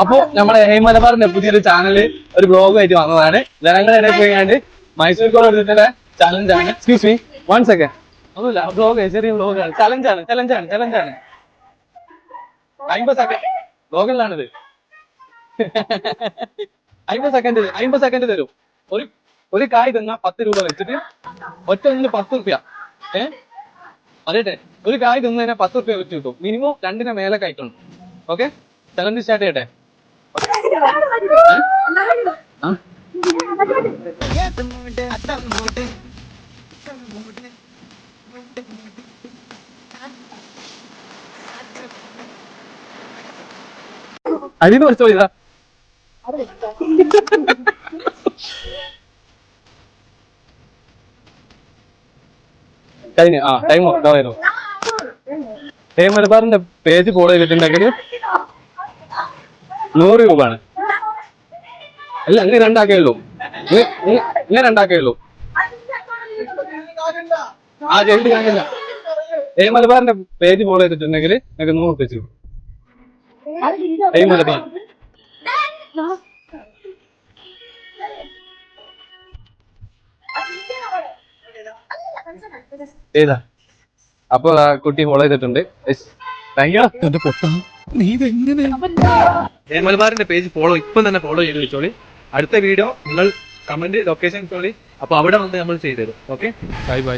അപ്പൊ നമ്മുടെ മലബാറിന്റെ പുതിയൊരു ചാനല് ഒരു ബ്ലോഗ് ആയിട്ട് വന്നതാണ്. ജനങ്ങളുടെ പോയാണ്ട് മൈസൂർ കോൾ എടുത്തിട്ടുള്ള ചലഞ്ചാണ്. Excuse me 1 second. ഒന്നുമില്ല, ബ്ലോഗ് ചെറിയ ബ്ലോഗാണ്. ചലഞ്ചാണ് 50 സെക്കൻഡ് ബ്ലോഗിലാണിത്. 50 സെക്കൻഡ് തരും. ഒരു കായ് തിന്നാ 10 രൂപ വെച്ചിട്ട് ഒറ്റ 10 റുപ്യ. അറിയട്ടെ, ഒരു കായ് തിന്നതിനെ 10 റുപ്യ വെച്ച് കിട്ടും. മിനിമം 2ന്റെ മേലെ കഴിക്കണം. ഓക്കെ, ചലഞ്ച് സ്റ്റാർട്ട് ചെയ്യട്ടെ. അതിന് കുറച്ച് പോയതാ കഴിഞ്ഞു. ടൈം ഉണ്ടായിരുന്നു. മലബാറിന്റെ പേജ് ഫോളോ ചെയ്തിട്ടുണ്ടെങ്കിൽ 100 രൂപയാണ്. അല്ല, ഇങ്ങനെ രണ്ടാക്കേയുള്ളൂ. ജയിലിട്ട് കാണില്ല. മലബാറിന്റെ പേജ് ഫോളോ ചെയ്തിട്ടുണ്ടെങ്കിൽ നിങ്ങൾക്ക് 100 രൂപ വെച്ചു. മലബാർ ഏതാ? അപ്പൊ കുട്ടി ഫോളോ ചെയ്തിട്ടുണ്ട്. മലബാറിന്റെ പേജ് ഫോളോ ഇപ്പം തന്നെ ഫോളോ ചെയ്ത് വെച്ചോളി. അടുത്ത വീഡിയോ നിങ്ങൾ കമന്റ് ലൊക്കേഷൻ ഇട്ടോളി. അപ്പൊ അവിടെ വന്ന് നമ്മൾ ചെയ്തു തരും. Okay, by.